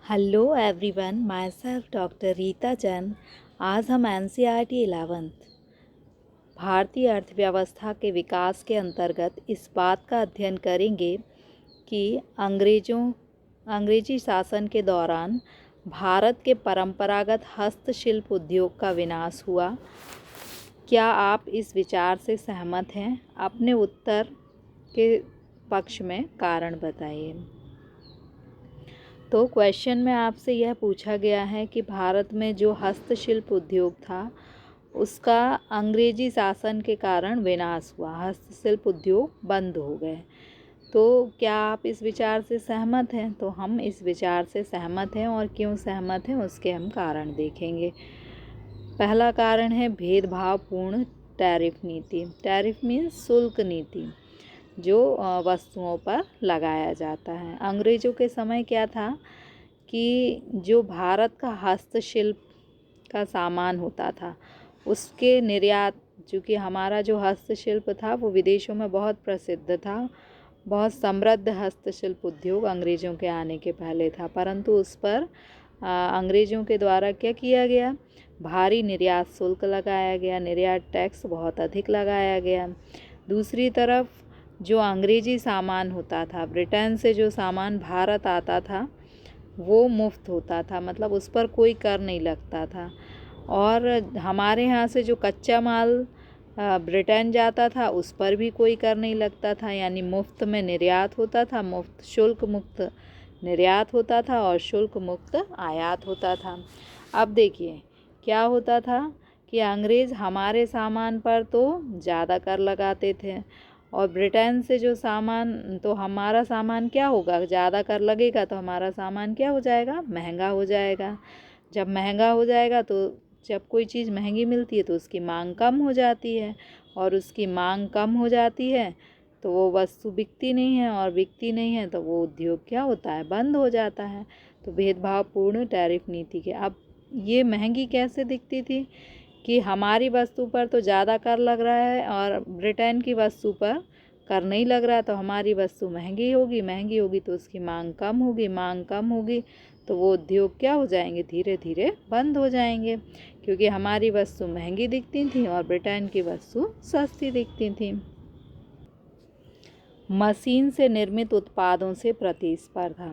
Hello everyone, myself doctor Rita Chand. आज हम NCERT 11th भारतीय अर्थव्यवस्था के विकास के अंतर्गत इस बात का अध्ययन करेंगे कि अंग्रेजी शासन के दौरान भारत के परंपरागत हस्तशिल्प उद्योग का विनाश हुआ। क्या आप इस विचार से सहमत हैं? अपने उत्तर के पक्ष में कारण बताइए। तो क्वेश्चन में आपसे यह पूछा गया है कि भारत में जो हस्तशिल्प उद्योग था उसका अंग्रेजी शासन के कारण विनाश हुआ, हस्तशिल्प उद्योग बंद हो गए। तो क्या आप इस विचार से सहमत हैं? तो हम इस विचार से सहमत हैं और क्यों सहमत हैं उसके हम कारण देखेंगे। पहला कारण है भेदभावपूर्ण टैरिफ नीति। टैरिफ मीन्स शुल्क नीति, जो वस्तुओं पर लगाया जाता है। अंग्रेज़ों के समय क्या था कि जो भारत का हस्तशिल्प का सामान होता था उसके निर्यात, चूँकि हमारा जो हस्तशिल्प था वो विदेशों में बहुत प्रसिद्ध था, बहुत समृद्ध हस्तशिल्प उद्योग अंग्रेज़ों के आने के पहले था, परंतु उस पर अंग्रेज़ों के द्वारा क्या किया गया, भारी निर्यात शुल्क लगाया गया, निर्यात टैक्स बहुत अधिक लगाया गया। दूसरी तरफ जो अंग्रेजी सामान होता था, ब्रिटेन से जो सामान भारत आता था वो मुफ्त होता था, मतलब उस पर कोई कर नहीं लगता था। और हमारे यहाँ से जो कच्चा माल ब्रिटेन जाता था उस पर भी कोई कर नहीं लगता था, यानी मुफ्त में निर्यात होता था, मुफ्त शुल्क मुक्त निर्यात होता था और शुल्क मुक्त आयात होता था। अब देखिए क्या होता था कि अंग्रेज़ हमारे सामान पर तो ज़्यादा कर लगाते थे और ब्रिटेन से जो सामान, तो हमारा सामान क्या होगा, ज़्यादा कर लगेगा तो हमारा सामान क्या हो जाएगा, महंगा हो जाएगा। जब महंगा हो जाएगा तो जब कोई चीज़ महंगी मिलती है तो उसकी मांग कम हो जाती है और उसकी मांग कम हो जाती है तो वो वस्तु बिकती नहीं है और बिकती नहीं है तो वो उद्योग क्या होता है, बंद हो जाता है। तो भेदभावपूर्ण टैरिफ नीति के अब ये महंगी कैसे दिखती थी कि हमारी वस्तु पर तो ज़्यादा कर लग रहा है और ब्रिटेन की वस्तु पर कर नहीं लग रहा, तो हमारी वस्तु महंगी होगी तो उसकी मांग कम होगी, मांग कम होगी तो वो उद्योग क्या हो जाएंगे, धीरे धीरे बंद हो जाएंगे, क्योंकि हमारी वस्तु महंगी दिखती थी और ब्रिटेन की वस्तु सस्ती दिखती थी। मशीन से निर्मित उत्पादों से प्रतिस्पर्धा।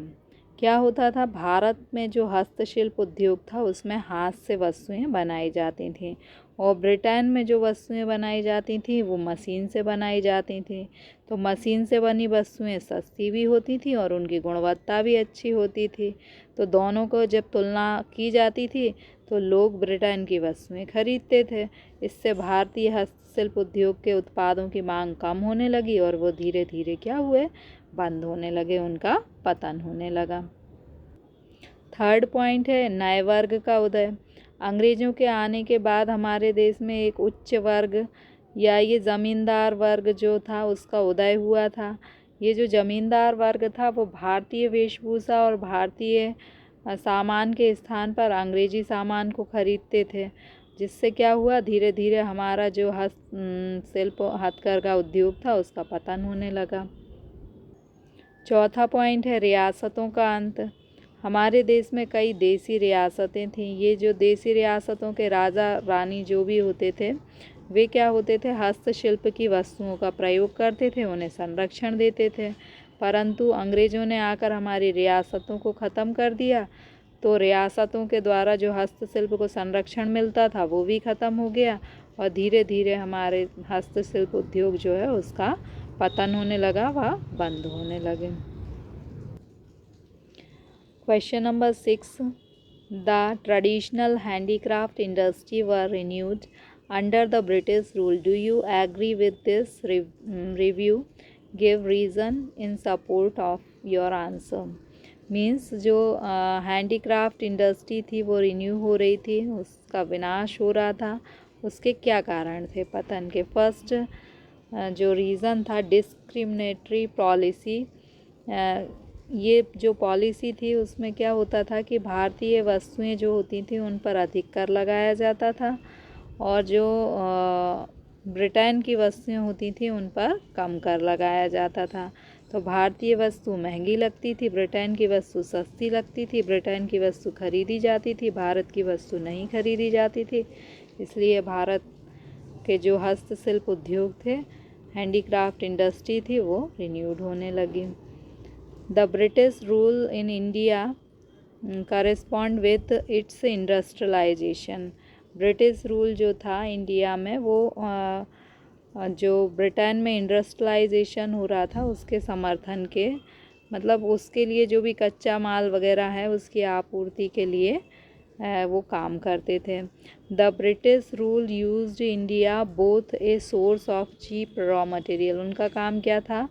क्या होता था, भारत में जो हस्तशिल्प उद्योग था उसमें हाथ से वस्तुएं बनाई जाती थीं और ब्रिटेन में जो वस्तुएं बनाई जाती थी वो मशीन से बनाई जाती थी। तो मशीन से बनी वस्तुएं सस्ती भी होती थी और उनकी गुणवत्ता भी अच्छी होती थी। तो दोनों को जब तुलना की जाती थी तो लोग ब्रिटेन की वस्तुएं खरीदते थे। इससे भारतीय हस्तशिल्प उद्योग के उत्पादों की मांग कम होने लगी और वो धीरे धीरे क्या हुए, बंद होने लगे, उनका पतन होने लगा। थर्ड पॉइंट है नए वर्ग का उदय। अंग्रेज़ों के आने के बाद हमारे देश में एक उच्च वर्ग या ये ज़मींदार वर्ग जो था उसका उदय हुआ था। ये जो ज़मींदार वर्ग था वो भारतीय वेशभूषा और भारतीय सामान के स्थान पर अंग्रेजी सामान को खरीदते थे, जिससे क्या हुआ, धीरे धीरे हमारा जो शिल्प हथकरघा उद्योग था उसका पतन होने लगा। चौथा पॉइंट है रियासतों का अंत। हमारे देश में कई देसी रियासतें थीं। ये जो देसी रियासतों के राजा रानी जो भी होते थे वे क्या होते थे, हस्तशिल्प की वस्तुओं का प्रयोग करते थे, उन्हें संरक्षण देते थे। परंतु अंग्रेज़ों ने आकर हमारी रियासतों को ख़त्म कर दिया, तो रियासतों के द्वारा जो हस्तशिल्प को संरक्षण मिलता था वो भी ख़त्म हो गया और धीरे धीरे हमारे हस्तशिल्प उद्योग जो है उसका पतन होने लगा, वह बंद होने लगे। Question number 6. The traditional handicraft industry were renewed under the British rule. Do you agree with this review? Give reason in support of your answer. Means जो हैंडीक्राफ्ट इंडस्ट्री थी वो रिन्यू हो रही थी, उसका विनाश हो रहा था, उसके क्या कारण थे पतन के। फर्स्ट जो रीज़न था डिस्क्रिमिनेटरी पॉलिसी। ये जो पॉलिसी थी उसमें क्या होता था कि भारतीय वस्तुएं जो होती थी उन पर अधिक कर लगाया जाता था और जो ब्रिटेन की वस्तुएं होती थी उन पर कम कर लगाया जाता था। तो भारतीय वस्तु महंगी लगती थी, ब्रिटेन की वस्तु सस्ती लगती थी, ब्रिटेन की वस्तु खरीदी जाती थी, भारत की वस्तु नहीं खरीदी जाती थी। इसलिए भारत के जो हस्तशिल्प उद्योग थे, हैंडीक्राफ्ट इंडस्ट्री थी, वो रिन्यूड होने लगी। The British rule in India correspond with its industrialisation. British rule जो था इंडिया में वो जो ब्रिटेन में इंडस्ट्रियलाइजेशन हो रहा था उसके समर्थन के, मतलब उसके लिए जो भी कच्चा माल वगैरह है उसकी आपूर्ति के लिए वो काम करते थे। The British rule used India both a source of cheap raw material. उनका काम क्या था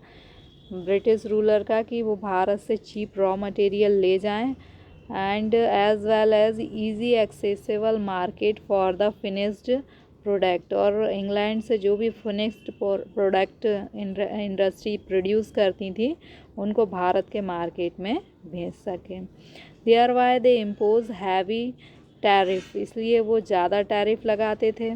ब्रिटिश रूलर का कि वो भारत से चीप रॉ मटेरियल ले जाएं and as well as easy accessible market for the finished product. और इंग्लैंड से जो भी फिनिश्ड प्रोडक्ट इंडस्ट्री प्रोड्यूस करती थी उनको भारत के मार्केट में भेज सकें। There why they impose heavy tariff, इसलिए वो ज़्यादा टैरिफ लगाते थे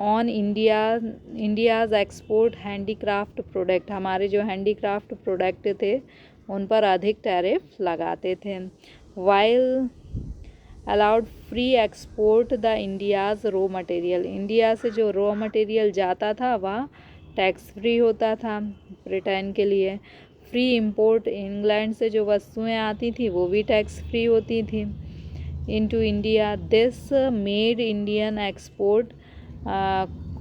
on India's export handicraft product. हमारे जो हैंडीक्राफ्ट प्रोडक्ट थे उन पर अधिक टैरिफ लगाते थे। While allowed free export the India's raw material, India से जो रॉ मटेरियल जाता था वह टैक्स फ्री होता था ब्रिटेन के लिए। फ्री इंपोर्ट, इंग्लैंड से जो वस्तुएं आती थी वो भी टैक्स फ्री होती थी into India. This made Indian export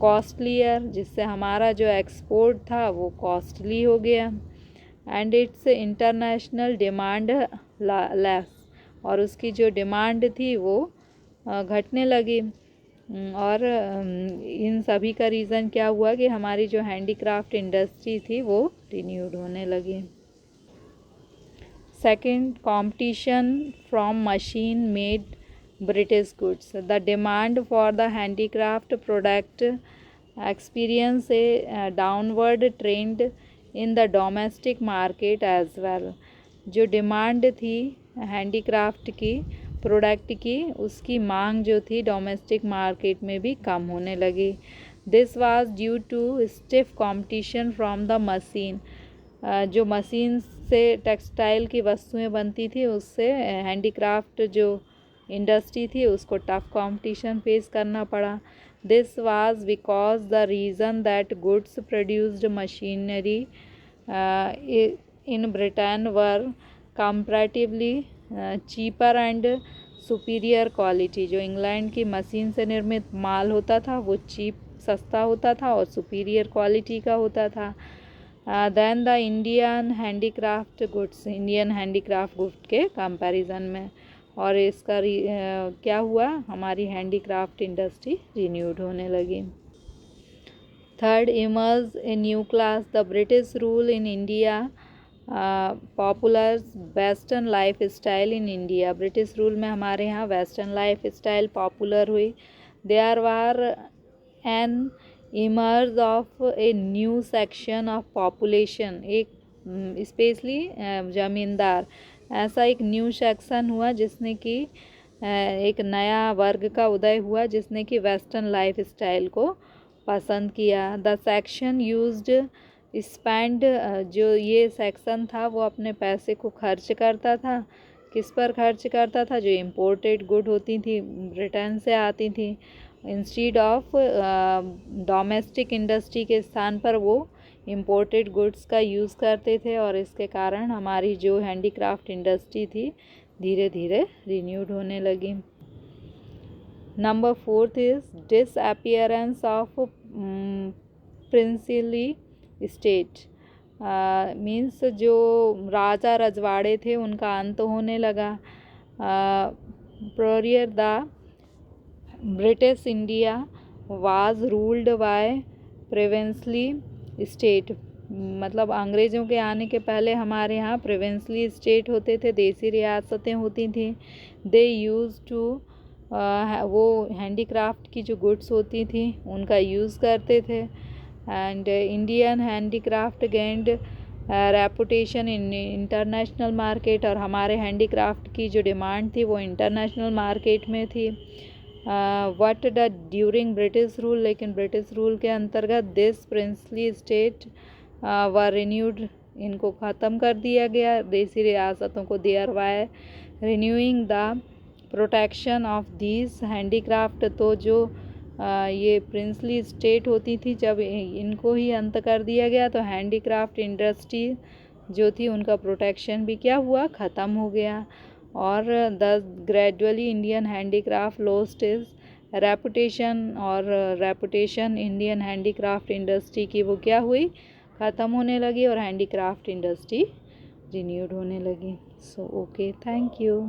costlier, जिससे हमारा जो एक्सपोर्ट था वो कॉस्टली हो गया। And it's international demand less, और उसकी जो डिमांड थी वो घटने लगी। और इन सभी का रीज़न क्या हुआ कि हमारी जो हैंडीक्राफ्ट इंडस्ट्री थी वो रिन्यूड होने लगी। Second, competition from machine made British goods. The demand for the handicraft product experience a downward trend in the domestic market as well. जो डिमांड थी हैंडीक्राफ्ट की प्रोडक्ट की, उसकी मांग जो थी डोमेस्टिक मार्केट में भी कम होने लगी। This was due to stiff competition from the machine. जो मशीन से टेक्सटाइल की वस्तुएं बनती थी उससे हैंडीक्राफ्ट जो इंडस्ट्री थी उसको टफ कंपटीशन फेस करना पड़ा। This was because the reason that goods produced machinery in Britain were comparatively cheaper and superior quality. जो इंग्लैंड की मशीन से निर्मित माल होता था वो चीप, सस्ता होता था और सुपीरियर क्वालिटी का होता था then the Indian handicraft goods, Indian handicraft goods के कंपैरिजन में। और इसका क्या हुआ, हमारी हैंडीक्राफ्ट इंडस्ट्री रिन्यूड होने लगी। Third, emerge a new class. The British rule in India popular western life style in India. British rule में हमारे यहाँ वेस्टर्न लाइफ स्टाइल पॉपुलर हुई। There were an emerge of a new section of population, एक specially zamindar, ऐसा एक new section हुआ जिसने कि एक नया वर्ग का उदय हुआ जिसने कि वेस्टर्न लाइफ स्टाइल को पसंद किया। द सेक्शन यूज्ड स्पेंड, जो ये सेक्शन था वो अपने पैसे को खर्च करता था। किस पर खर्च करता था? जो इम्पोर्टेड गुड होती थी ब्रिटेन से आती थी। इंस्टीड ऑफ डोमेस्टिक इंडस्ट्री के स्थान पर वो इम्पोर्टेड गुड्स का यूज़ करते थे और इसके कारण हमारी जो हैंडीक्राफ्ट इंडस्ट्री थी धीरे धीरे रिन्यूड होने लगी। Number 4 is disappearance of princely state. Means जो राजा रजवाड़े थे उनका अंत होने लगा। Prior the British India was ruled by provincially state, मतलब अंग्रेज़ों के आने के पहले हमारे यहाँ प्रोविंसली स्टेट होते थे, देसी रियासतें होती थी। दे यूज़ टू, वो हैंडीक्राफ्ट की जो गुड्स होती थी उनका यूज़ करते थे। And Indian handicraft gained reputation in international market, और हमारे हैंडीक्राफ्ट की जो डिमांड थी वो इंटरनेशनल मार्केट में थी। What the during British rule, लेकिन ब्रिटिश रूल के अंतर्गत this princely state were renewed इनको ख़त्म कर दिया गया, देसी रियासतों को thereby renewing the protection of these handicraft. तो जो ये प्रिंसली स्टेट होती थी, जब इनको ही अंत कर दिया गया तो हैंडीक्राफ्ट इंडस्ट्री जो थी उनका प्रोटेक्शन भी क्या हुआ, ख़त्म हो गया। और the gradually Indian handicraft lost is reputation, और रेपुटेशन इंडियन हैंडीक्राफ्ट इंडस्ट्री की वो क्या हुई, ख़त्म होने लगी, और हैंडीक्राफ्ट इंडस्ट्री रिन्यूड होने लगी। So okay, thank you.